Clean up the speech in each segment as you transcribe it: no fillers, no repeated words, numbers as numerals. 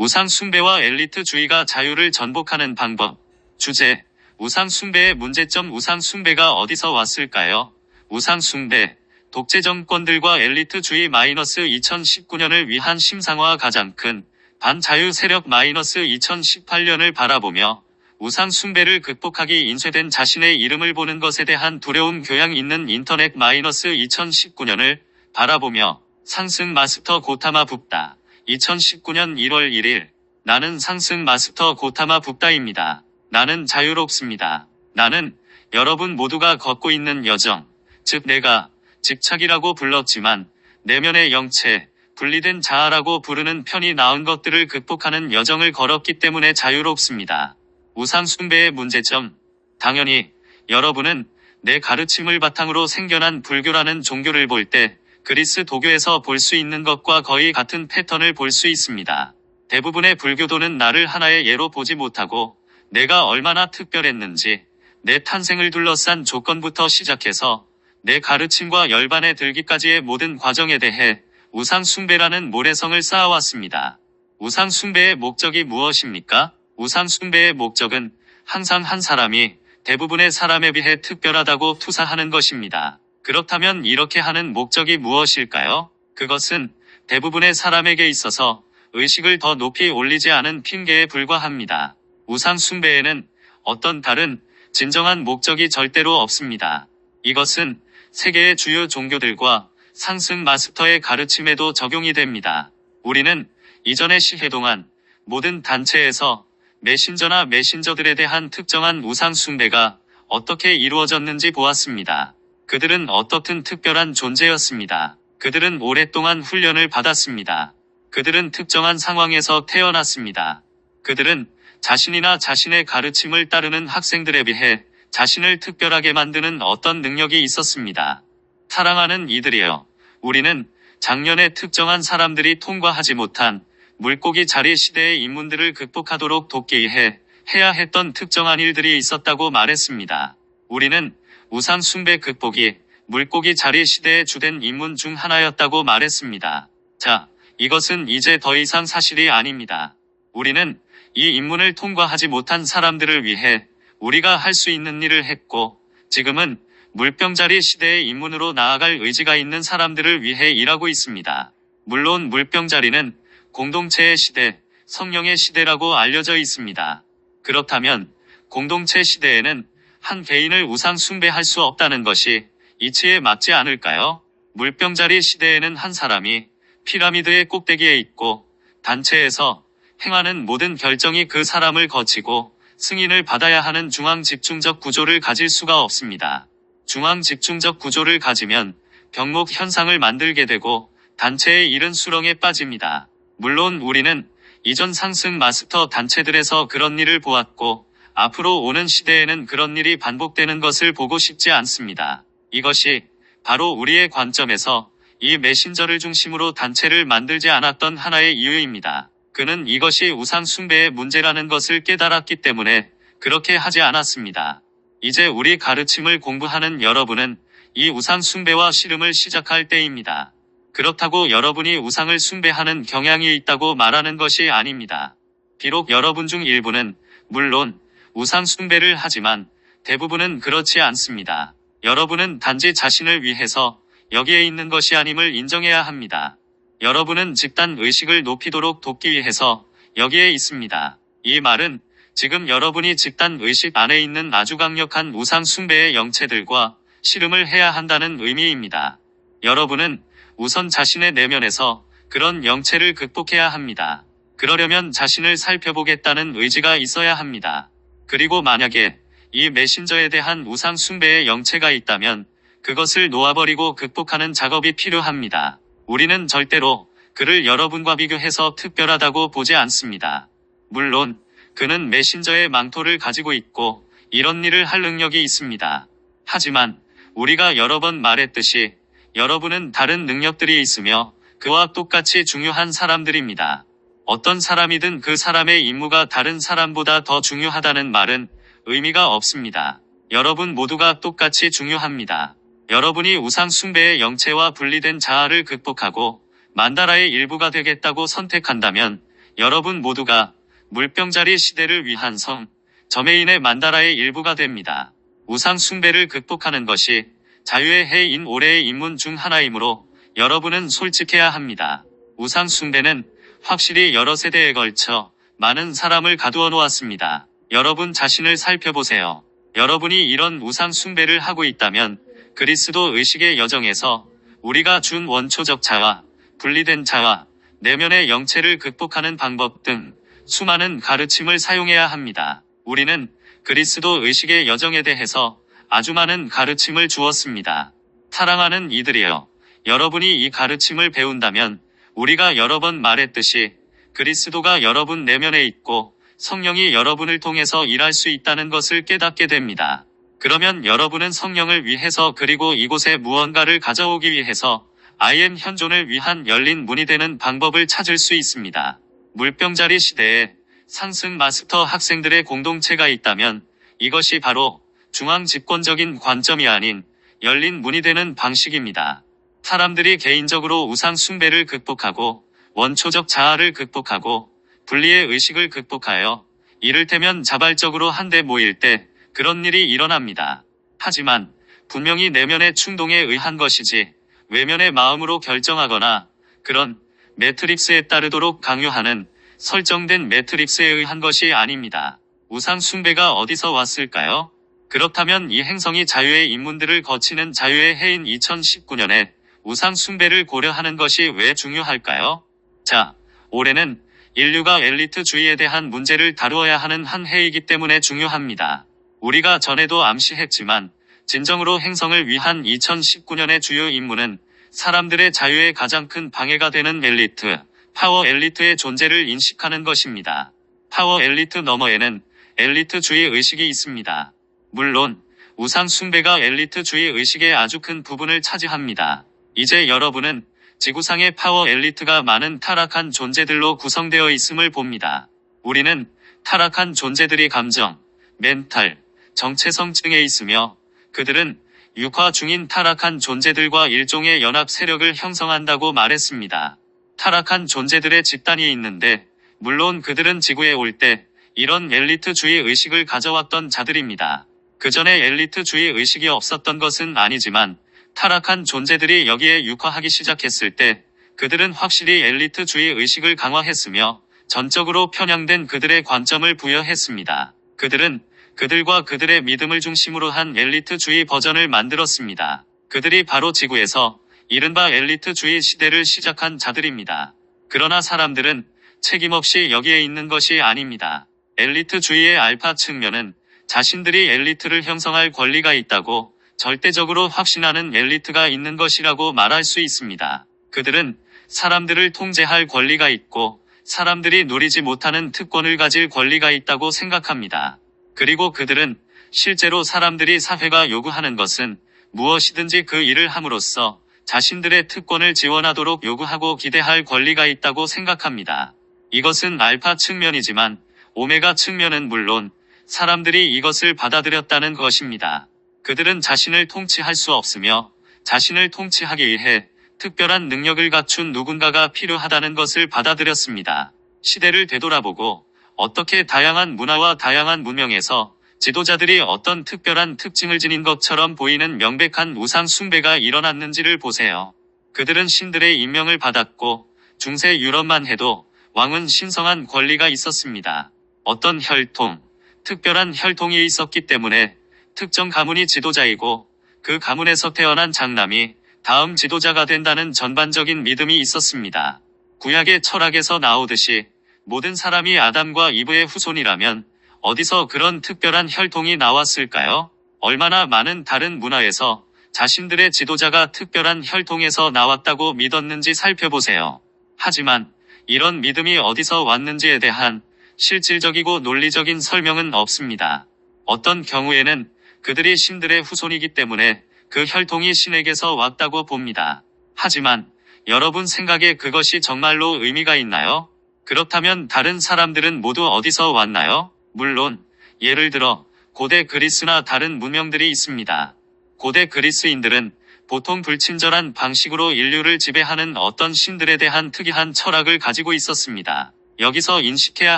우상숭배와 엘리트주의가 자유를 전복하는 방법. 주제: 우상숭배의 문제점. 우상숭배가 어디서 왔을까요? 우상숭배, 독재 정권들과 엘리트주의 2019년을 위한 심상화. 가장 큰 반자유 세력 2018년을 바라보며 우상숭배를 극복하기 인쇄된 자신의 이름을 보는 것에 대한 두려움. 교양 있는 인터넷 2019년을 바라보며 상승 마스터 고타마 붓다. 2019년 1월 1일. 나는 상승 마스터 고타마 붓다입니다. 나는 자유롭습니다. 나는 여러분 모두가 걷고 있는 여정, 즉 내가 집착이라고 불렀지만 내면의 영체, 분리된 자아라고 부르는 편이 나은 것들을 극복하는 여정을 걸었기 때문에 자유롭습니다. 우상숭배의 문제점. 당연히 여러분은 내 가르침을 바탕으로 생겨난 불교라는 종교를 볼 때 그리스 도교에서 볼 수 있는 것과 거의 같은 패턴을 볼 수 있습니다. 대부분의 불교도는 나를 하나의 예로 보지 못하고 내가 얼마나 특별했는지, 내 탄생을 둘러싼 조건부터 시작해서 내 가르침과 열반에 들기까지의 모든 과정에 대해 우상숭배라는 모래성을 쌓아왔습니다. 우상숭배의 목적이 무엇입니까? 우상숭배의 목적은 항상 한 사람이 대부분의 사람에 비해 특별하다고 투사하는 것입니다. 그렇다면 이렇게 하는 목적이 무엇일까요? 그것은 대부분의 사람에게 있어서 의식을 더 높이 올리지 않은 핑계에 불과합니다. 우상숭배에는 어떤 다른 진정한 목적이 절대로 없습니다. 이것은 세계의 주요 종교들과 상승 마스터의 가르침에도 적용이 됩니다. 우리는 이전의 시해 동안 모든 단체에서 메신저나 메신저들에 대한 특정한 우상숭배가 어떻게 이루어졌는지 보았습니다. 그들은 어떻든 특별한 존재였습니다. 그들은 오랫동안 훈련을 받았습니다. 그들은 특정한 상황에서 태어났습니다. 그들은 자신이나 자신의 가르침을 따르는 학생들에 비해 자신을 특별하게 만드는 어떤 능력이 있었습니다. 사랑하는 이들이여, 우리는 작년에 특정한 사람들이 통과하지 못한 물고기 자리 시대의 인문들을 극복하도록 돕기 위해 해야 했던 특정한 일들이 있었다고 말했습니다. 우리는 우상숭배 극복이 물고기 자리 시대의 주된 인문 중 하나였다고 말했습니다. 자, 이것은 이제 더 이상 사실이 아닙니다. 우리는 이 인문을 통과하지 못한 사람들을 위해 우리가 할 수 있는 일을 했고, 지금은 물병자리 시대의 인문으로 나아갈 의지가 있는 사람들을 위해 일하고 있습니다. 물론 물병자리는 공동체의 시대, 성령의 시대라고 알려져 있습니다. 그렇다면 공동체 시대에는 한 개인을 우상숭배할 수 없다는 것이 이치에 맞지 않을까요? 물병자리 시대에는 한 사람이 피라미드의 꼭대기에 있고 단체에서 행하는 모든 결정이 그 사람을 거치고 승인을 받아야 하는 중앙 집중적 구조를 가질 수가 없습니다. 중앙 집중적 구조를 가지면 병목 현상을 만들게 되고 단체의 일은 수렁에 빠집니다. 물론 우리는 이전 상승 마스터 단체들에서 그런 일을 보았고 앞으로 오는 시대에는 그런 일이 반복되는 것을 보고 싶지 않습니다. 이것이 바로 우리의 관점에서 이 메신저를 중심으로 단체를 만들지 않았던 하나의 이유입니다. 그는 이것이 우상숭배의 문제라는 것을 깨달았기 때문에 그렇게 하지 않았습니다. 이제 우리 가르침을 공부하는 여러분은 이 우상숭배와 씨름을 시작할 때입니다. 그렇다고 여러분이 우상을 숭배하는 경향이 있다고 말하는 것이 아닙니다. 비록 여러분 중 일부는 물론 우상숭배를 하지만 대부분은 그렇지 않습니다. 여러분은 단지 자신을 위해서 여기에 있는 것이 아님을 인정해야 합니다. 여러분은 집단 의식을 높이도록 돕기 위해서 여기에 있습니다. 이 말은 지금 여러분이 집단 의식 안에 있는 아주 강력한 우상숭배의 영체들과 씨름을 해야 한다는 의미입니다. 여러분은 우선 자신의 내면에서 그런 영체를 극복해야 합니다. 그러려면 자신을 살펴보겠다는 의지가 있어야 합니다. 그리고 만약에 이 메신저에 대한 우상숭배의 영체가 있다면 그것을 놓아버리고 극복하는 작업이 필요합니다. 우리는 절대로 그를 여러분과 비교해서 특별하다고 보지 않습니다. 물론 그는 메신저의 망토를 가지고 있고 이런 일을 할 능력이 있습니다. 하지만 우리가 여러 번 말했듯이 여러분은 다른 능력들이 있으며 그와 똑같이 중요한 사람들입니다. 어떤 사람이든 그 사람의 임무가 다른 사람보다 더 중요하다는 말은 의미가 없습니다. 여러분 모두가 똑같이 중요합니다. 여러분이 우상숭배의 영체와 분리된 자아를 극복하고 만다라의 일부가 되겠다고 선택한다면 여러분 모두가 물병자리 시대를 위한 성, 저메인의 만다라의 일부가 됩니다. 우상 숭배를 극복하는 것이 자유의 해인 올해의 임문 중 하나이므로 여러분은 솔직해야 합니다. 우상 숭배는 확실히 여러 세대에 걸쳐 많은 사람을 가두어 놓았습니다. 여러분 자신을 살펴보세요. 여러분이 이런 우상 숭배를 하고 있다면 그리스도 의식의 여정에서 우리가 준 원초적 자와 분리된 자와 내면의 영체를 극복하는 방법 등 수많은 가르침을 사용해야 합니다. 우리는 그리스도 의식의 여정에 대해서 아주 많은 가르침을 주었습니다. 사랑하는 이들이여, 여러분이 이 가르침을 배운다면 우리가 여러 번 말했듯이 그리스도가 여러분 내면에 있고 성령이 여러분을 통해서 일할 수 있다는 것을 깨닫게 됩니다. 그러면 여러분은 성령을 위해서 그리고 이곳에 무언가를 가져오기 위해서 IM 현존을 위한 열린 문이 되는 방법을 찾을 수 있습니다. 물병자리 시대에 상승 마스터 학생들의 공동체가 있다면 이것이 바로 중앙 집권적인 관점이 아닌 열린 문이 되는 방식입니다. 사람들이 개인적으로 우상 숭배를 극복하고 원초적 자아를 극복하고 분리의 의식을 극복하여 이를테면 자발적으로 한데 모일 때 그런 일이 일어납니다. 하지만 분명히 내면의 충동에 의한 것이지 외면의 마음으로 결정하거나 그런 매트릭스에 따르도록 강요하는 설정된 매트릭스에 의한 것이 아닙니다. 우상 숭배가 어디서 왔을까요? 그렇다면 이 행성이 자유의 인문들을 거치는 자유의 해인 2019년에 우상 숭배를 고려하는 것이 왜 중요할까요? 자, 올해는 인류가 엘리트주의에 대한 문제를 다루어야 하는 한 해이기 때문에 중요합니다. 우리가 전에도 암시했지만 진정으로 행성을 위한 2019년의 주요 임무는 사람들의 자유에 가장 큰 방해가 되는 엘리트, 파워 엘리트의 존재를 인식하는 것입니다. 파워 엘리트 너머에는 엘리트주의 의식이 있습니다. 물론 우상 숭배가 엘리트주의 의식의 아주 큰 부분을 차지합니다. 이제 여러분은 지구상의 파워 엘리트가 많은 타락한 존재들로 구성되어 있음을 봅니다. 우리는 타락한 존재들이 감정, 멘탈, 정체성층에 있으며 그들은 육화 중인 타락한 존재들과 일종의 연합 세력을 형성한다고 말했습니다. 타락한 존재들의 집단이 있는데 물론 그들은 지구에 올 때 이런 엘리트주의 의식을 가져왔던 자들입니다. 그 전에 엘리트주의 의식이 없었던 것은 아니지만 타락한 존재들이 여기에 육화하기 시작했을 때 그들은 확실히 엘리트주의 의식을 강화했으며 전적으로 편향된 그들의 관점을 부여했습니다. 그들은 그들과 그들의 믿음을 중심으로 한 엘리트주의 버전을 만들었습니다. 그들이 바로 지구에서 이른바 엘리트주의 시대를 시작한 자들입니다. 그러나 사람들은 책임없이 여기에 있는 것이 아닙니다. 엘리트주의의 알파 측면은 자신들이 엘리트를 형성할 권리가 있다고 절대적으로 확신하는 엘리트가 있는 것이라고 말할 수 있습니다. 그들은 사람들을 통제할 권리가 있고 사람들이 누리지 못하는 특권을 가질 권리가 있다고 생각합니다. 그리고 그들은 실제로 사람들이 사회가 요구하는 것은 무엇이든지 그 일을 함으로써 자신들의 특권을 지원하도록 요구하고 기대할 권리가 있다고 생각합니다. 이것은 알파 측면이지만 오메가 측면은 물론 사람들이 이것을 받아들였다는 것입니다. 그들은 자신을 통치할 수 없으며 자신을 통치하기 위해 특별한 능력을 갖춘 누군가가 필요하다는 것을 받아들였습니다. 시대를 되돌아보고 어떻게 다양한 문화와 다양한 문명에서 지도자들이 어떤 특별한 특징을 지닌 것처럼 보이는 명백한 우상 숭배가 일어났는지를 보세요. 그들은 신들의 임명을 받았고 중세 유럽만 해도 왕은 신성한 권리가 있었습니다. 어떤 혈통, 특별한 혈통이 있었기 때문에 특정 가문이 지도자이고 그 가문에서 태어난 장남이 다음 지도자가 된다는 전반적인 믿음이 있었습니다. 구약의 철학에서 나오듯이 모든 사람이 아담과 이브의 후손이라면 어디서 그런 특별한 혈통이 나왔을까요? 얼마나 많은 다른 문화에서 자신들의 지도자가 특별한 혈통에서 나왔다고 믿었는지 살펴보세요. 하지만 이런 믿음이 어디서 왔는지에 대한 실질적이고 논리적인 설명은 없습니다. 어떤 경우에는 그들이 신들의 후손이기 때문에 그 혈통이 신에게서 왔다고 봅니다. 하지만 여러분 생각에 그것이 정말로 의미가 있나요? 그렇다면 다른 사람들은 모두 어디서 왔나요? 물론 예를 들어 고대 그리스나 다른 문명들이 있습니다. 고대 그리스인들은 보통 불친절한 방식으로 인류를 지배하는 어떤 신들에 대한 특이한 철학을 가지고 있었습니다. 여기서 인식해야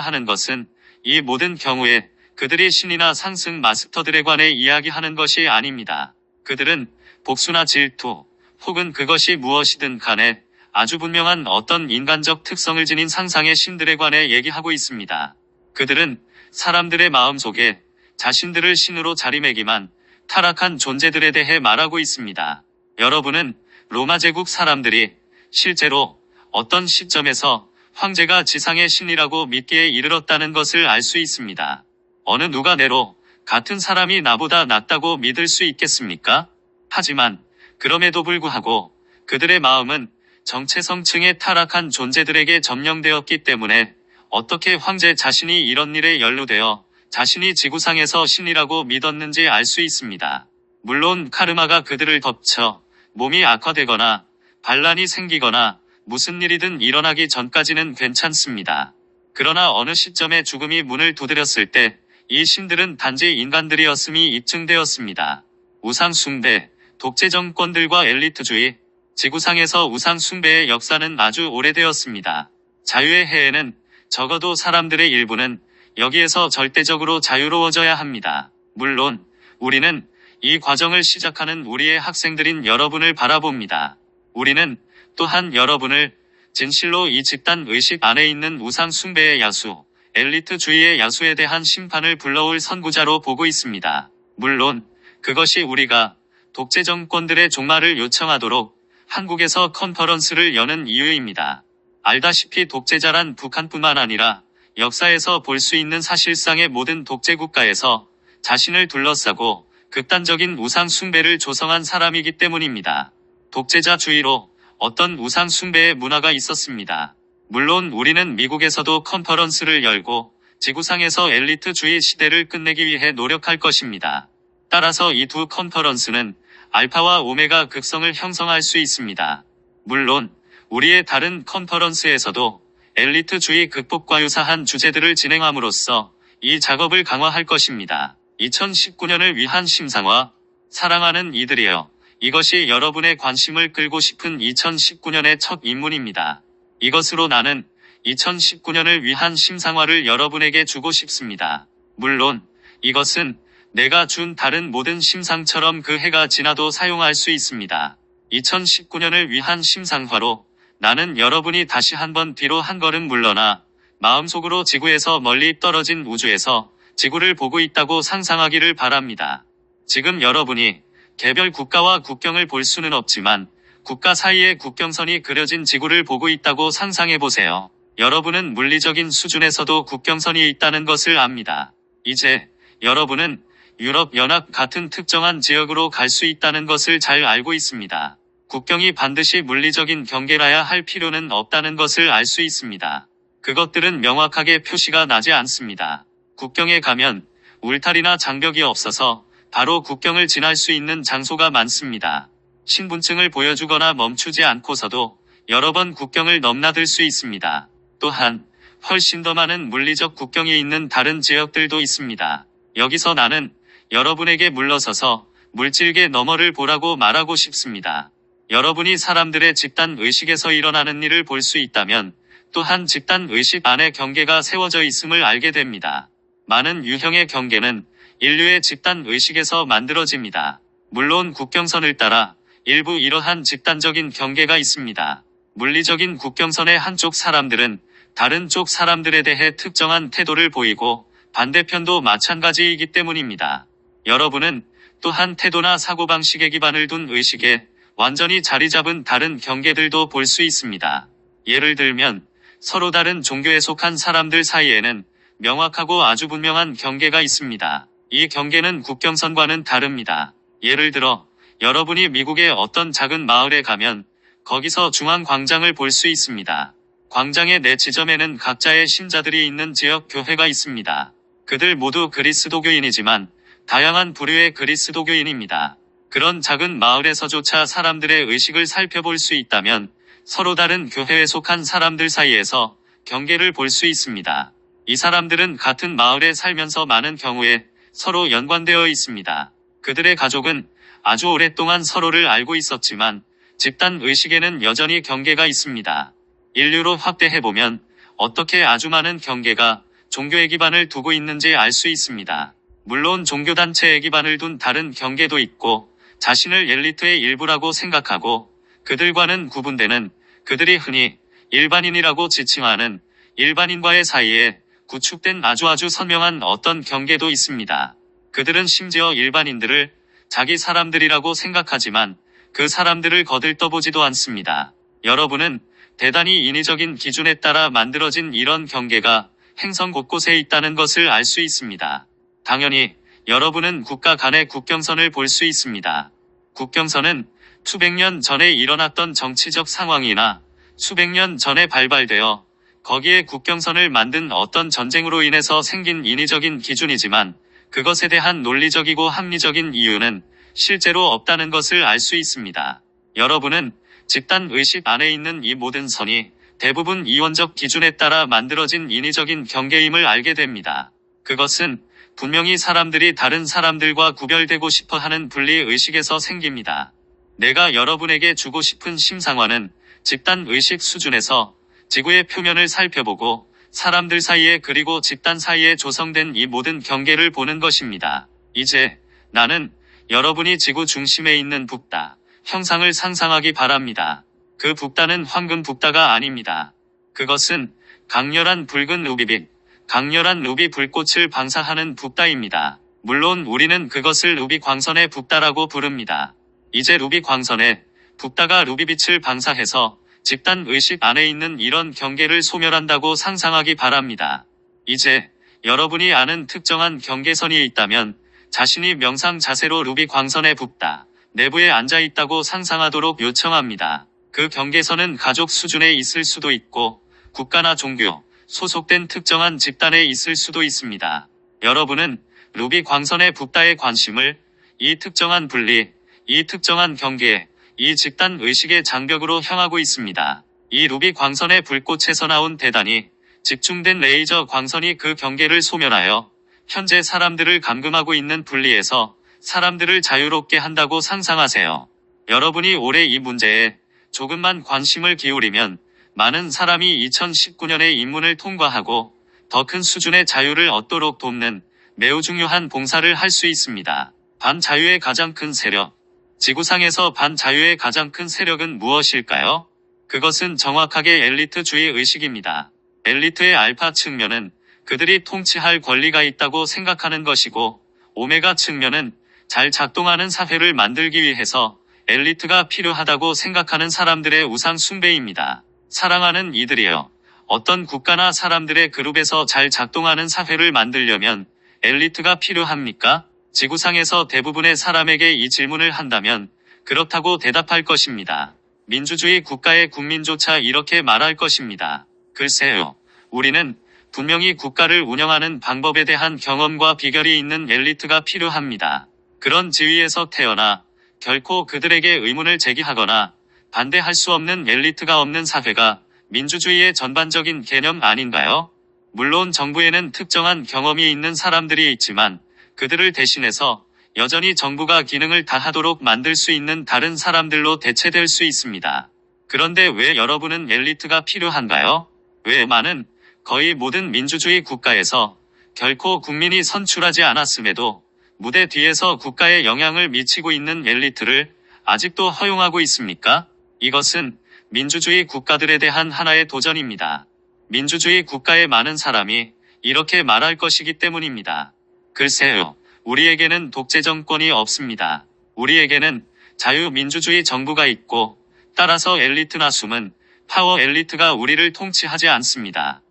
하는 것은 이 모든 경우에 그들이 신이나 상승 마스터들에 관해 이야기하는 것이 아닙니다. 그들은 복수나 질투, 혹은 그것이 무엇이든 간에 아주 분명한 어떤 인간적 특성을 지닌 상상의 신들에 관해 얘기하고 있습니다. 그들은 사람들의 마음속에 자신들을 신으로 자리매김한 타락한 존재들에 대해 말하고 있습니다. 여러분은 로마 제국 사람들이 실제로 어떤 시점에서 황제가 지상의 신이라고 믿기에 이르렀다는 것을 알 수 있습니다. 어느 누가 내로 같은 사람이 나보다 낫다고 믿을 수 있겠습니까? 하지만 그럼에도 불구하고 그들의 마음은 정체성층의 타락한 존재들에게 점령되었기 때문에 어떻게 황제 자신이 이런 일에 연루되어 자신이 지구상에서 신이라고 믿었는지 알 수 있습니다. 물론 카르마가 그들을 덮쳐 몸이 악화되거나 반란이 생기거나 무슨 일이든 일어나기 전까지는 괜찮습니다. 그러나 어느 시점에 죽음이 문을 두드렸을 때 이 신들은 단지 인간들이었음이 입증되었습니다. 우상 숭배, 독재 정권들과 엘리트주의, 지구상에서 우상 숭배의 역사는 아주 오래되었습니다. 자유의 해에는 적어도 사람들의 일부는 여기에서 절대적으로 자유로워져야 합니다. 물론 우리는 이 과정을 시작하는 우리의 학생들인 여러분을 바라봅니다. 우리는 또한 여러분을 진실로 이 집단 의식 안에 있는 우상 숭배의 야수, 엘리트주의의 야수에 대한 심판을 불러올 선구자로 보고 있습니다. 물론 그것이 우리가 독재 정권들의 종말을 요청하도록 한국에서 컨퍼런스를 여는 이유입니다. 알다시피 독재자란 북한뿐만 아니라 역사에서 볼 수 있는 사실상의 모든 독재 국가에서 자신을 둘러싸고 극단적인 우상 숭배를 조성한 사람이기 때문입니다. 독재자주의로 어떤 우상 숭배의 문화가 있었습니다. 물론 우리는 미국에서도 컨퍼런스를 열고 지구상에서 엘리트주의 시대를 끝내기 위해 노력할 것입니다. 따라서 이 두 컨퍼런스는 알파와 오메가 극성을 형성할 수 있습니다. 물론 우리의 다른 컨퍼런스에서도 엘리트주의 극복과 유사한 주제들을 진행함으로써 이 작업을 강화할 것입니다. 2019년을 위한 심상화, 사랑하는 이들이여. 이것이 여러분의 관심을 끌고 싶은 2019년의 첫 입문입니다. 이것으로 나는 2019년을 위한 심상화를 여러분에게 주고 싶습니다. 물론 이것은 내가 준 다른 모든 심상처럼 그 해가 지나도 사용할 수 있습니다. 2019년을 위한 심상화로 나는 여러분이 다시 한번 뒤로 한 걸음 물러나 마음속으로 지구에서 멀리 떨어진 우주에서 지구를 보고 있다고 상상하기를 바랍니다. 지금 여러분이 개별 국가와 국경을 볼 수는 없지만 국가 사이에 국경선이 그려진 지구를 보고 있다고 상상해보세요. 여러분은 물리적인 수준에서도 국경선이 있다는 것을 압니다. 이제 여러분은 유럽연합 같은 특정한 지역으로 갈 수 있다는 것을 잘 알고 있습니다. 국경이 반드시 물리적인 경계라야 할 필요는 없다는 것을 알 수 있습니다. 그것들은 명확하게 표시가 나지 않습니다. 국경에 가면 울타리나 장벽이 없어서 바로 국경을 지날 수 있는 장소가 많습니다. 신분증을 보여주거나 멈추지 않고서도 여러 번 국경을 넘나들 수 있습니다. 또한 훨씬 더 많은 물리적 국경이 있는 다른 지역들도 있습니다. 여기서 나는 여러분에게 물러서서 물질계 너머를 보라고 말하고 싶습니다. 여러분이 사람들의 집단 의식에서 일어나는 일을 볼 수 있다면 또한 집단 의식 안에 경계가 세워져 있음을 알게 됩니다. 많은 유형의 경계는 인류의 집단 의식에서 만들어집니다. 물론 국경선을 따라 일부 이러한 집단적인 경계가 있습니다. 물리적인 국경선의 한쪽 사람들은 다른 쪽 사람들에 대해 특정한 태도를 보이고 반대편도 마찬가지이기 때문입니다. 여러분은 또한 태도나 사고방식에 기반을 둔 의식에 완전히 자리 잡은 다른 경계들도 볼 수 있습니다. 예를 들면 서로 다른 종교에 속한 사람들 사이에는 명확하고 아주 분명한 경계가 있습니다. 이 경계는 국경선과는 다릅니다. 예를 들어 여러분이 미국의 어떤 작은 마을에 가면 거기서 중앙 광장을 볼 수 있습니다. 광장의 네 지점에는 각자의 신자들이 있는 지역 교회가 있습니다. 그들 모두 그리스도교인이지만 다양한 부류의 그리스도교인입니다. 그런 작은 마을에서조차 사람들의 의식을 살펴볼 수 있다면 서로 다른 교회에 속한 사람들 사이에서 경계를 볼 수 있습니다. 이 사람들은 같은 마을에 살면서 많은 경우에 서로 연관되어 있습니다. 그들의 가족은 아주 오랫동안 서로를 알고 있었지만 집단 의식에는 여전히 경계가 있습니다. 인류로 확대해보면 어떻게 아주 많은 경계가 종교의 기반을 두고 있는지 알 수 있습니다. 물론 종교단체의 기반을 둔 다른 경계도 있고 자신을 엘리트의 일부라고 생각하고 그들과는 구분되는 그들이 흔히 일반인이라고 지칭하는 일반인과의 사이에 구축된 아주 선명한 어떤 경계도 있습니다. 그들은 심지어 일반인들을 자기 사람들이라고 생각하지만 그 사람들을 거들떠보지도 않습니다. 여러분은 대단히 인위적인 기준에 따라 만들어진 이런 경계가 행성 곳곳에 있다는 것을 알 수 있습니다. 당연히 여러분은 국가 간의 국경선을 볼 수 있습니다. 국경선은 수백 년 전에 일어났던 정치적 상황이나 수백 년 전에 발발되어 거기에 국경선을 만든 어떤 전쟁으로 인해서 생긴 인위적인 기준이지만 그것에 대한 논리적이고 합리적인 이유는 실제로 없다는 것을 알 수 있습니다. 여러분은 집단 의식 안에 있는 이 모든 선이 대부분 이원적 기준에 따라 만들어진 인위적인 경계임을 알게 됩니다. 그것은 분명히 사람들이 다른 사람들과 구별되고 싶어 하는 분리의식에서 생깁니다. 내가 여러분에게 주고 싶은 심상화는 집단의식 수준에서 지구의 표면을 살펴보고 사람들 사이에 그리고 집단 사이에 조성된 이 모든 경계를 보는 것입니다. 이제 나는 여러분이 지구 중심에 있는 북다 형상을 상상하기 바랍니다. 그 북다는 황금 북다가 아닙니다. 그것은 강렬한 붉은 루비빛, 강렬한 루비 불꽃을 방사하는 북다입니다. 물론 우리는 그것을 루비 광선의 북다라고 부릅니다. 이제 루비 광선에 북다가 루비빛을 방사해서 집단 의식 안에 있는 이런 경계를 소멸한다고 상상하기 바랍니다. 이제 여러분이 아는 특정한 경계선이 있다면 자신이 명상 자세로 루비 광선의 북다 내부에 앉아 있다고 상상하도록 요청합니다. 그 경계선은 가족 수준에 있을 수도 있고 국가나 종교, 소속된 특정한 집단에 있을 수도 있습니다. 여러분은 루비 광선의 북다의 관심을 이 특정한 분리, 이 특정한 경계, 이 집단 의식의 장벽으로 향하고 있습니다. 이 루비 광선의 불꽃에서 나온 대단히 집중된 레이저 광선이 그 경계를 소멸하여 현재 사람들을 감금하고 있는 분리에서 사람들을 자유롭게 한다고 상상하세요. 여러분이 올해 이 문제에 조금만 관심을 기울이면 많은 사람이 2019년에 입문을 통과하고 더 큰 수준의 자유를 얻도록 돕는 매우 중요한 봉사를 할 수 있습니다. 반자유의 가장 큰 세력. 지구상에서 반자유의 가장 큰 세력은 무엇일까요? 그것은 정확하게 엘리트주의 의식입니다. 엘리트의 알파 측면은 그들이 통치할 권리가 있다고 생각하는 것이고 오메가 측면은 잘 작동하는 사회를 만들기 위해서 엘리트가 필요하다고 생각하는 사람들의 우상 숭배입니다. 사랑하는 이들이여. 어떤 국가나 사람들의 그룹에서 잘 작동하는 사회를 만들려면 엘리트가 필요합니까? 지구상에서 대부분의 사람에게 이 질문을 한다면 그렇다고 대답할 것입니다. 민주주의 국가의 국민조차 이렇게 말할 것입니다. 글쎄요. 우리는 분명히 국가를 운영하는 방법에 대한 경험과 비결이 있는 엘리트가 필요합니다. 그런 지위에서 태어나 결코 그들에게 의문을 제기하거나 반대할 수 없는 엘리트가 없는 사회가 민주주의의 전반적인 개념 아닌가요? 물론 정부에는 특정한 경험이 있는 사람들이 있지만 그들을 대신해서 여전히 정부가 기능을 다하도록 만들 수 있는 다른 사람들로 대체될 수 있습니다. 그런데 왜 여러분은 엘리트가 필요한가요? 왜 많은 거의 모든 민주주의 국가에서 결코 국민이 선출하지 않았음에도 무대 뒤에서 국가에 영향을 미치고 있는 엘리트를 아직도 허용하고 있습니까? 이것은 민주주의 국가들에 대한 하나의 도전입니다. 민주주의 국가의 많은 사람이 이렇게 말할 것이기 때문입니다. 글쎄요. 우리에게는 독재 정권이 없습니다. 우리에게는 자유민주주의 정부가 있고 따라서 엘리트나 숨은 파워 엘리트가 우리를 통치하지 않습니다.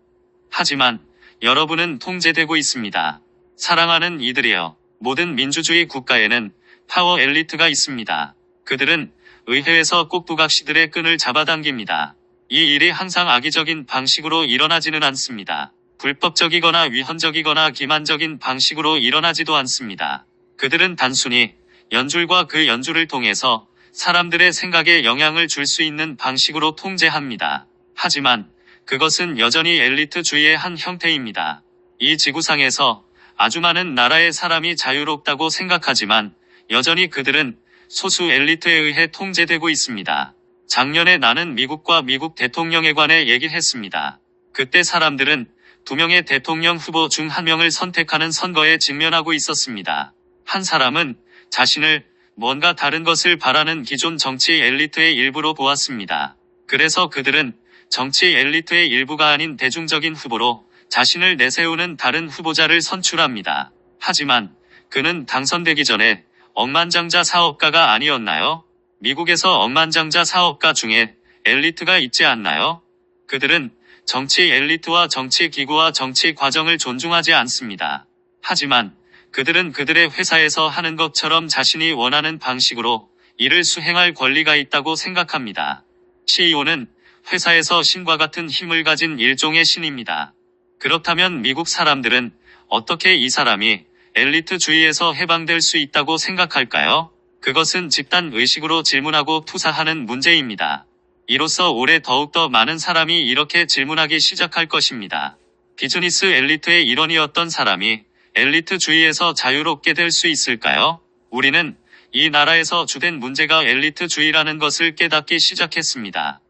하지만 여러분은 통제되고 있습니다. 사랑하는 이들이여. 모든 민주주의 국가에는 파워 엘리트가 있습니다. 그들은 의회에서 꼭두각시들의 끈을 잡아당깁니다. 이 일이 항상 악의적인 방식으로 일어나지는 않습니다. 불법적이거나 위헌적이거나 기만적인 방식으로 일어나지도 않습니다. 그들은 단순히 연줄과 그 연줄을 통해서 사람들의 생각에 영향을 줄 수 있는 방식으로 통제합니다. 하지만 그것은 여전히 엘리트주의의 한 형태입니다. 이 지구상에서 아주 많은 나라의 사람이 자유롭다고 생각하지만 여전히 그들은 소수 엘리트에 의해 통제되고 있습니다. 작년에 나는 미국과 미국 대통령에 관해 얘기했습니다. 그때 사람들은 두 명의 대통령 후보 중 한 명을 선택하는 선거에 직면하고 있었습니다. 한 사람은 자신을 뭔가 다른 것을 바라는 기존 정치 엘리트의 일부로 보았습니다. 그래서 그들은 정치 엘리트의 일부가 아닌 대중적인 후보로 자신을 내세우는 다른 후보자를 선출합니다. 하지만 그는 당선되기 전에 억만장자 사업가가 아니었나요? 미국에서 억만장자 사업가 중에 엘리트가 있지 않나요? 그들은 정치 엘리트와 정치 기구와 정치 과정을 존중하지 않습니다. 하지만 그들은 그들의 회사에서 하는 것처럼 자신이 원하는 방식으로 일을 수행할 권리가 있다고 생각합니다. CEO는 회사에서 신과 같은 힘을 가진 일종의 신입니다. 그렇다면 미국 사람들은 어떻게 이 사람이 엘리트주의에서 해방될 수 있다고 생각할까요? 그것은 집단 의식으로 질문하고 투사하는 문제입니다. 이로써 올해 더욱더 많은 사람이 이렇게 질문하기 시작할 것입니다. 비즈니스 엘리트의 일원이었던 사람이 엘리트주의에서 자유롭게 될 수 있을까요? 우리는 이 나라에서 주된 문제가 엘리트주의라는 것을 깨닫기 시작했습니다.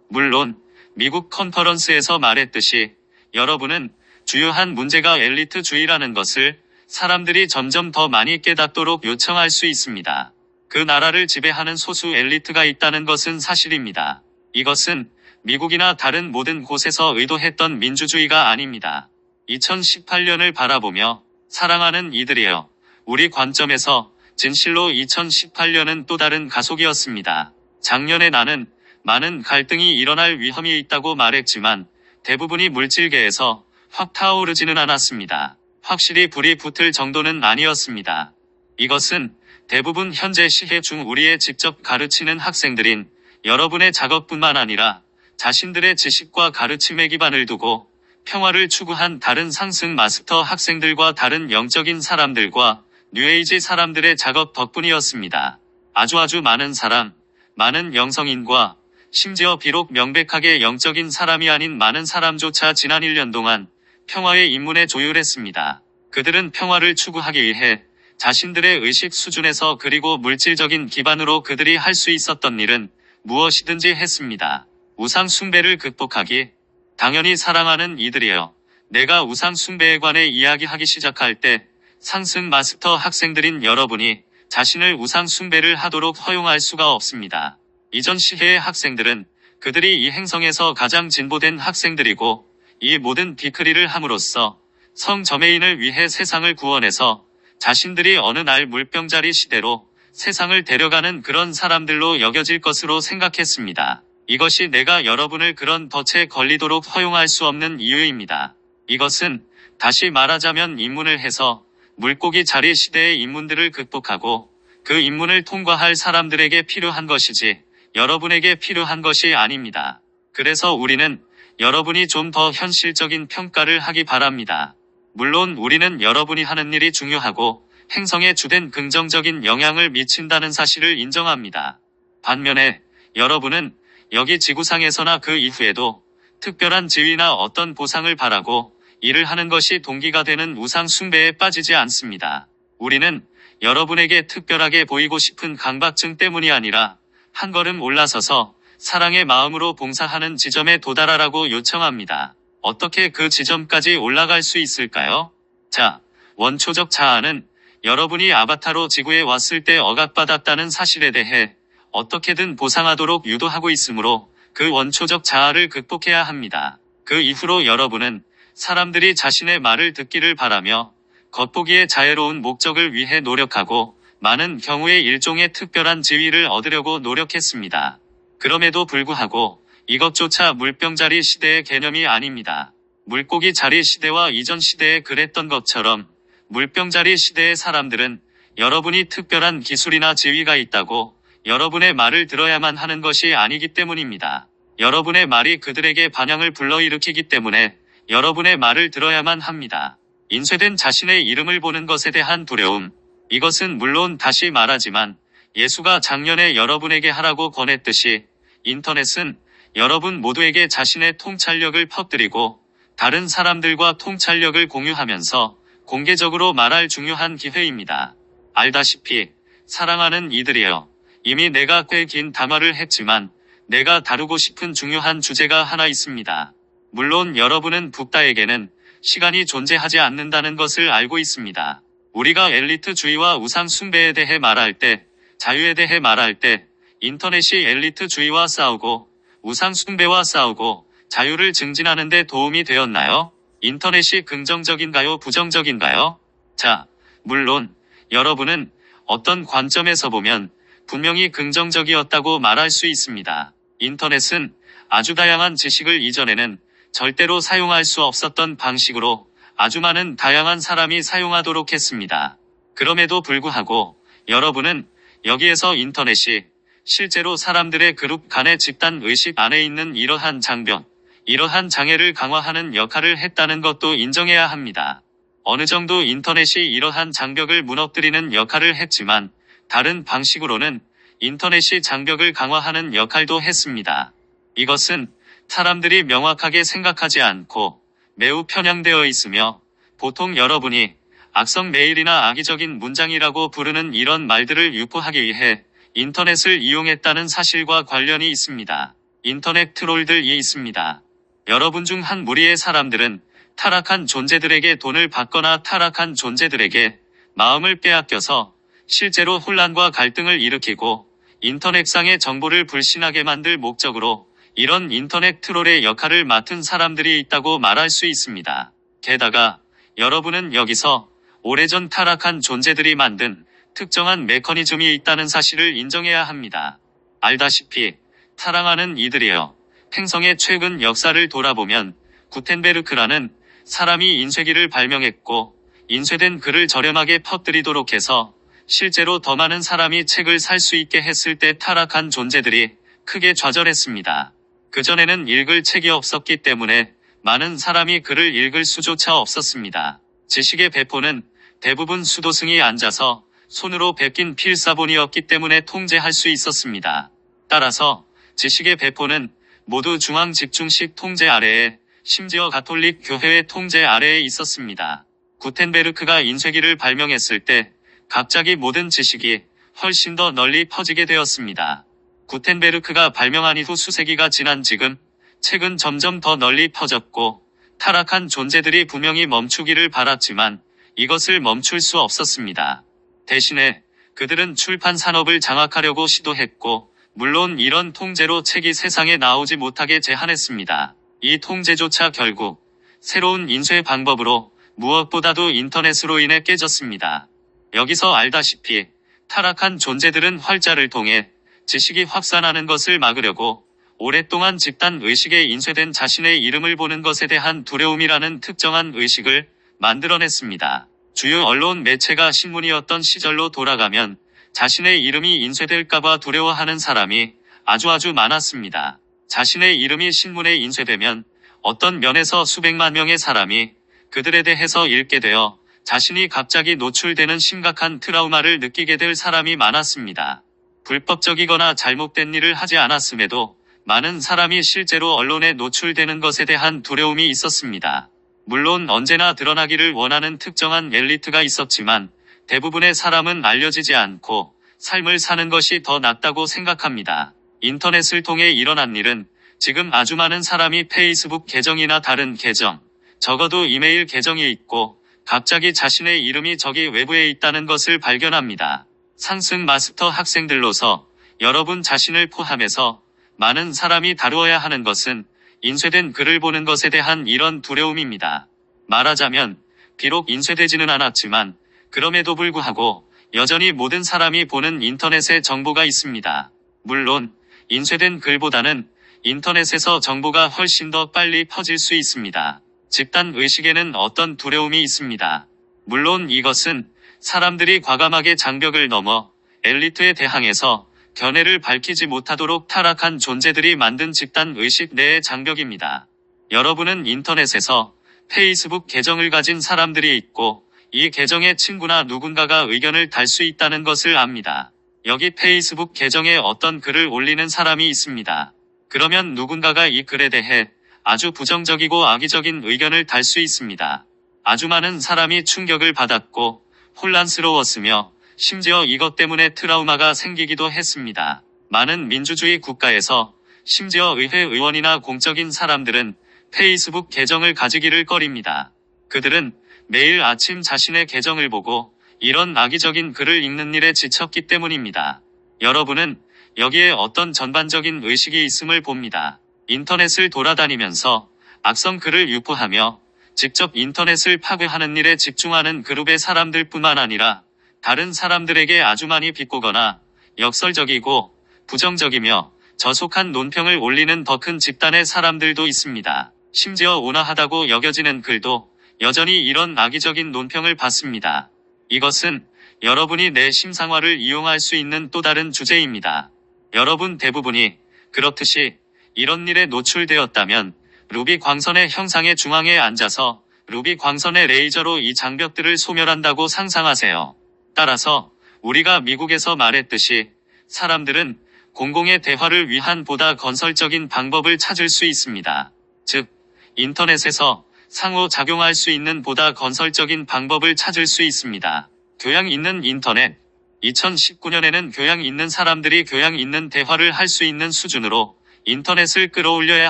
물론 미국 컨퍼런스에서 말했듯이 여러분은 주요한 문제가 엘리트주의라는 것을 사람들이 점점 더 많이 깨닫도록 요청할 수 있습니다. 그 나라를 지배하는 소수 엘리트가 있다는 것은 사실입니다. 이것은 미국이나 다른 모든 곳에서 의도했던 민주주의가 아닙니다. 2018년을 바라보며 사랑하는 이들이여, 우리 관점에서 진실로 2018년은 또 다른 가속이었습니다. 작년에 나는 많은 갈등이 일어날 위험이 있다고 말했지만 대부분이 물질계에서 확 타오르지는 않았습니다. 확실히 불이 붙을 정도는 아니었습니다. 이것은 대부분 현재 시해 중 우리의 직접 가르치는 학생들인 여러분의 작업뿐만 아니라 자신들의 지식과 가르침에 기반을 두고 평화를 추구한 다른 상승 마스터 학생들과 다른 영적인 사람들과 뉴에이지 사람들의 작업 덕분이었습니다. 아주 많은 사람, 많은 영성인과 심지어 비록 명백하게 영적인 사람이 아닌 많은 사람조차 지난 1년 동안 평화의 입문에 조율했습니다. 그들은 평화를 추구하기 위해 자신들의 의식 수준에서 그리고 물질적인 기반으로 그들이 할 수 있었던 일은 무엇이든지 했습니다. 우상 숭배를 극복하기. 당연히 사랑하는 이들이여, 내가 우상 숭배에 관해 이야기하기 시작할 때 상승 마스터 학생들인 여러분이 자신을 우상 숭배를 하도록 허용할 수가 없습니다. 이전 시대의 학생들은 그들이 이 행성에서 가장 진보된 학생들이고 이 모든 디크리를 함으로써 성 저메인을 위해 세상을 구원해서 자신들이 어느 날 물병자리 시대로 세상을 데려가는 그런 사람들로 여겨질 것으로 생각했습니다. 이것이 내가 여러분을 그런 덫에 걸리도록 허용할 수 없는 이유입니다. 이것은 다시 말하자면 입문을 해서 물고기 자리 시대의 입문들을 극복하고 그 입문을 통과할 사람들에게 필요한 것이지 여러분에게 필요한 것이 아닙니다. 그래서 우리는 여러분이 좀 더 현실적인 평가를 하기 바랍니다. 물론 우리는 여러분이 하는 일이 중요하고 행성에 주된 긍정적인 영향을 미친다는 사실을 인정합니다. 반면에 여러분은 여기 지구상에서나 그 이후에도 특별한 지위나 어떤 보상을 바라고 일을 하는 것이 동기가 되는 우상 숭배에 빠지지 않습니다. 우리는 여러분에게 특별하게 보이고 싶은 강박증 때문이 아니라 한 걸음 올라서서 사랑의 마음으로 봉사하는 지점에 도달하라고 요청합니다. 어떻게 그 지점까지 올라갈 수 있을까요? 자, 원초적 자아는 여러분이 아바타로 지구에 왔을 때 억압받았다는 사실에 대해 어떻게든 보상하도록 유도하고 있으므로 그 원초적 자아를 극복해야 합니다. 그 이후로 여러분은 사람들이 자신의 말을 듣기를 바라며 겉보기에 자애로운 목적을 위해 노력하고 많은 경우에 일종의 특별한 지위를 얻으려고 노력했습니다. 그럼에도 불구하고 이것조차 물병자리 시대의 개념이 아닙니다. 물고기 자리 시대와 이전 시대에 그랬던 것처럼 물병자리 시대의 사람들은 여러분이 특별한 기술이나 지위가 있다고 여러분의 말을 들어야만 하는 것이 아니기 때문입니다. 여러분의 말이 그들에게 반향을 불러일으키기 때문에 여러분의 말을 들어야만 합니다. 인쇄된 자신의 이름을 보는 것에 대한 두려움. 이것은 물론 다시 말하지만 예수가 작년에 여러분에게 하라고 권했듯이 인터넷은 여러분 모두에게 자신의 통찰력을 퍼뜨리고 다른 사람들과 통찰력을 공유하면서 공개적으로 말할 중요한 기회입니다. 알다시피 사랑하는 이들이여, 이미 내가 꽤 긴 담화를 했지만 내가 다루고 싶은 중요한 주제가 하나 있습니다. 물론 여러분은 북다에게는 시간이 존재하지 않는다는 것을 알고 있습니다. 우리가 엘리트주의와 우상숭배에 대해 말할 때, 자유에 대해 말할 때, 인터넷이 엘리트주의와 싸우고 우상숭배와 싸우고 자유를 증진하는 데 도움이 되었나요? 인터넷이 긍정적인가요? 부정적인가요? 자, 물론 여러분은 어떤 관점에서 보면 분명히 긍정적이었다고 말할 수 있습니다. 인터넷은 아주 다양한 지식을 이전에는 절대로 사용할 수 없었던 방식으로 아주 많은 다양한 사람이 사용하도록 했습니다. 그럼에도 불구하고 여러분은 여기에서 인터넷이 실제로 사람들의 그룹 간의 집단 의식 안에 있는 이러한 장벽, 이러한 장애를 강화하는 역할을 했다는 것도 인정해야 합니다. 어느 정도 인터넷이 이러한 장벽을 무너뜨리는 역할을 했지만 다른 방식으로는 인터넷이 장벽을 강화하는 역할도 했습니다. 이것은 사람들이 명확하게 생각하지 않고 매우 편향되어 있으며 보통 여러분이 악성 메일이나 악의적인 문장이라고 부르는 이런 말들을 유포하기 위해 인터넷을 이용했다는 사실과 관련이 있습니다. 인터넷 트롤들이 있습니다. 여러분 중 한 무리의 사람들은 타락한 존재들에게 돈을 받거나 타락한 존재들에게 마음을 빼앗겨서 실제로 혼란과 갈등을 일으키고 인터넷상의 정보를 불신하게 만들 목적으로 이런 인터넷 트롤의 역할을 맡은 사람들이 있다고 말할 수 있습니다. 게다가 여러분은 여기서 오래전 타락한 존재들이 만든 특정한 메커니즘이 있다는 사실을 인정해야 합니다. 알다시피 사랑하는 이들이여, 행성의 최근 역사를 돌아보면 구텐베르크라는 사람이 인쇄기를 발명했고 인쇄된 글을 저렴하게 퍼뜨리도록 해서 실제로 더 많은 사람이 책을 살 수 있게 했을 때 타락한 존재들이 크게 좌절했습니다. 그전에는 읽을 책이 없었기 때문에 많은 사람이 글을 읽을 수조차 없었습니다. 지식의 배포는 대부분 수도승이 앉아서 손으로 베낀 필사본이었기 때문에 통제할 수 있었습니다. 따라서 지식의 배포는 모두 중앙 집중식 통제 아래에, 심지어 가톨릭 교회의 통제 아래에 있었습니다. 구텐베르크가 인쇄기를 발명했을 때 갑자기 모든 지식이 훨씬 더 널리 퍼지게 되었습니다. 구텐베르크가 발명한 이후 수세기가 지난 지금 책은 점점 더 널리 퍼졌고 타락한 존재들이 분명히 멈추기를 바랐지만 이것을 멈출 수 없었습니다. 대신에 그들은 출판 산업을 장악하려고 시도했고 물론 이런 통제로 책이 세상에 나오지 못하게 제한했습니다. 이 통제조차 결국 새로운 인쇄 방법으로 무엇보다도 인터넷으로 인해 깨졌습니다. 여기서 알다시피 타락한 존재들은 활자를 통해 지식이 확산하는 것을 막으려고 오랫동안 집단 의식에 인쇄된 자신의 이름을 보는 것에 대한 두려움이라는 특정한 의식을 만들어냈습니다. 주요 언론 매체가 신문이었던 시절로 돌아가면 자신의 이름이 인쇄될까봐 두려워하는 사람이 아주 많았습니다. 자신의 이름이 신문에 인쇄되면 어떤 면에서 수백만 명의 사람이 그들에 대해서 읽게 되어 자신이 갑자기 노출되는 심각한 트라우마를 느끼게 될 사람이 많았습니다. 불법적이거나 잘못된 일을 하지 않았음에도 많은 사람이 실제로 언론에 노출되는 것에 대한 두려움이 있었습니다. 물론 언제나 드러나기를 원하는 특정한 엘리트가 있었지만 대부분의 사람은 알려지지 않고 삶을 사는 것이 더 낫다고 생각합니다. 인터넷을 통해 일어난 일은 지금 아주 많은 사람이 페이스북 계정이나 다른 계정, 적어도 이메일 계정이 있고 갑자기 자신의 이름이 저기 외부에 있다는 것을 발견합니다. 상승 마스터 학생들로서 여러분 자신을 포함해서 많은 사람이 다루어야 하는 것은 인쇄된 글을 보는 것에 대한 이런 두려움입니다. 말하자면 비록 인쇄되지는 않았지만 그럼에도 불구하고 여전히 모든 사람이 보는 인터넷에 정보가 있습니다. 물론 인쇄된 글보다는 인터넷에서 정보가 훨씬 더 빨리 퍼질 수 있습니다. 집단 의식에는 어떤 두려움이 있습니다. 물론 이것은 사람들이 과감하게 장벽을 넘어 엘리트에 대항해서 견해를 밝히지 못하도록 타락한 존재들이 만든 집단 의식 내의 장벽입니다. 여러분은 인터넷에서 페이스북 계정을 가진 사람들이 있고 이 계정의 친구나 누군가가 의견을 달 수 있다는 것을 압니다. 여기 페이스북 계정에 어떤 글을 올리는 사람이 있습니다. 그러면 누군가가 이 글에 대해 아주 부정적이고 악의적인 의견을 달 수 있습니다. 아주 많은 사람이 충격을 받았고 혼란스러웠으며 심지어 이것 때문에 트라우마가 생기기도 했습니다. 많은 민주주의 국가에서 심지어 의회 의원이나 공적인 사람들은 페이스북 계정을 가지기를 꺼립니다. 그들은 매일 아침 자신의 계정을 보고 이런 악의적인 글을 읽는 일에 지쳤기 때문입니다. 여러분은 여기에 어떤 전반적인 의식이 있음을 봅니다. 인터넷을 돌아다니면서 악성 글을 유포하며 직접 인터넷을 파괴하는 일에 집중하는 그룹의 사람들뿐만 아니라 다른 사람들에게 아주 많이 비꼬거나 역설적이고 부정적이며 저속한 논평을 올리는 더 큰 집단의 사람들도 있습니다. 심지어 온화하다고 여겨지는 글도 여전히 이런 악의적인 논평을 받습니다. 이것은 여러분이 내 심상화를 이용할 수 있는 또 다른 주제입니다. 여러분 대부분이 그렇듯이 이런 일에 노출되었다면 루비 광선의 형상의 중앙에 앉아서 루비 광선의 레이저로 이 장벽들을 소멸한다고 상상하세요. 따라서 우리가 미국에서 말했듯이 사람들은 공공의 대화를 위한 보다 건설적인 방법을 찾을 수 있습니다. 즉, 인터넷에서 상호작용할 수 있는 보다 건설적인 방법을 찾을 수 있습니다. 교양 있는 인터넷. 2019년에는 교양 있는 사람들이 교양 있는 대화를 할 수 있는 수준으로 인터넷을 끌어올려야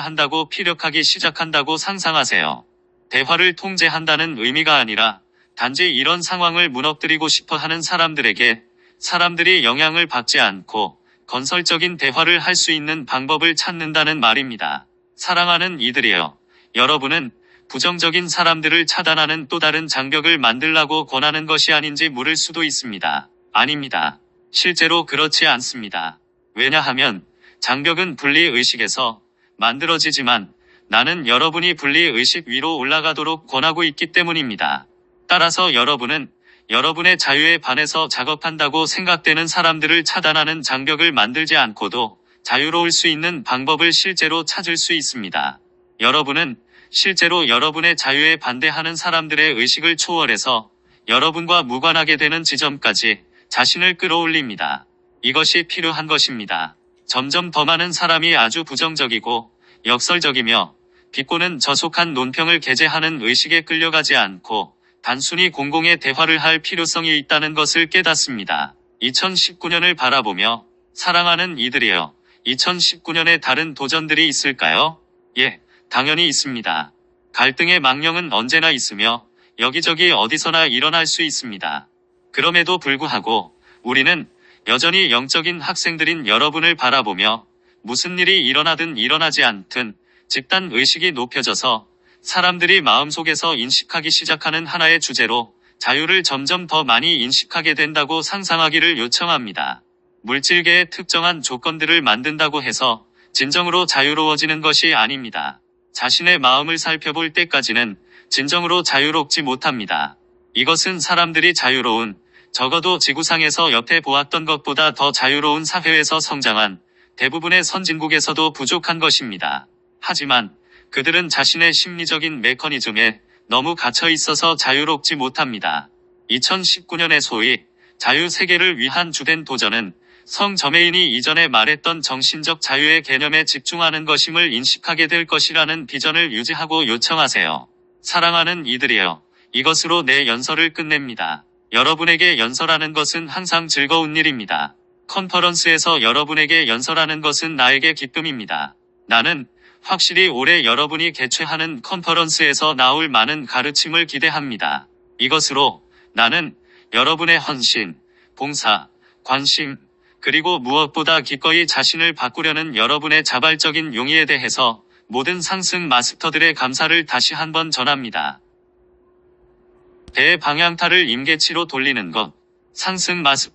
한다고 피력하기 시작한다고 상상하세요. 대화를 통제한다는 의미가 아니라 단지 이런 상황을 무너뜨리고 싶어 하는 사람들에게 사람들이 영향을 받지 않고 건설적인 대화를 할 수 있는 방법을 찾는다는 말입니다. 사랑하는 이들이여. 여러분은 부정적인 사람들을 차단하는 또 다른 장벽을 만들라고 권하는 것이 아닌지 물을 수도 있습니다. 아닙니다. 실제로 그렇지 않습니다. 왜냐하면 장벽은 분리의식에서 만들어지지만 나는 여러분이 분리의식 위로 올라가도록 권하고 있기 때문입니다. 따라서 여러분은 여러분의 자유에 반해서 작업한다고 생각되는 사람들을 차단하는 장벽을 만들지 않고도 자유로울 수 있는 방법을 실제로 찾을 수 있습니다. 여러분은 실제로 여러분의 자유에 반대하는 사람들의 의식을 초월해서 여러분과 무관하게 되는 지점까지 자신을 끌어올립니다. 이것이 필요한 것입니다. 점점 더 많은 사람이 아주 부정적이고 역설적이며 비꼬는 저속한 논평을 게재하는 의식에 끌려가지 않고 단순히 공공의 대화를 할 필요성이 있다는 것을 깨닫습니다. 2019년을 바라보며 사랑하는 이들이여. 2019년에 다른 도전들이 있을까요? 예, 당연히 있습니다. 갈등의 망령은 언제나 있으며 여기저기 어디서나 일어날 수 있습니다. 그럼에도 불구하고 우리는 여전히 영적인 학생들인 여러분을 바라보며 무슨 일이 일어나든 일어나지 않든 집단 의식이 높여져서 사람들이 마음속에서 인식하기 시작하는 하나의 주제로 자유를 점점 더 많이 인식하게 된다고 상상하기를 요청합니다. 물질계의 특정한 조건들을 만든다고 해서 진정으로 자유로워지는 것이 아닙니다. 자신의 마음을 살펴볼 때까지는 진정으로 자유롭지 못합니다. 이것은 사람들이 자유로운, 적어도 지구상에서 여태 보았던 것보다 더 자유로운 사회에서 성장한 대부분의 선진국에서도 부족한 것입니다. 하지만 그들은 자신의 심리적인 메커니즘에 너무 갇혀 있어서 자유롭지 못합니다. 2019년의 소위 자유세계를 위한 주된 도전은 성 저메인이 이전에 말했던 정신적 자유의 개념에 집중하는 것임을 인식하게 될 것이라는 비전을 유지하고 요청하세요. 사랑하는 이들이여. 이것으로 내 연설을 끝냅니다. 여러분에게 연설하는 것은 항상 즐거운 일입니다. 컨퍼런스에서 여러분에게 연설하는 것은 나에게 기쁨입니다. 나는 확실히 올해 여러분이 개최하는 컨퍼런스에서 나올 많은 가르침을 기대합니다. 이것으로 나는 여러분의 헌신, 봉사, 관심, 그리고 무엇보다 기꺼이 자신을 바꾸려는 여러분의 자발적인 용의에 대해서 모든 상승 마스터들의 감사를 다시 한번 전합니다. 배의 방향타를 임계치로 돌리는 것. 상승 마스터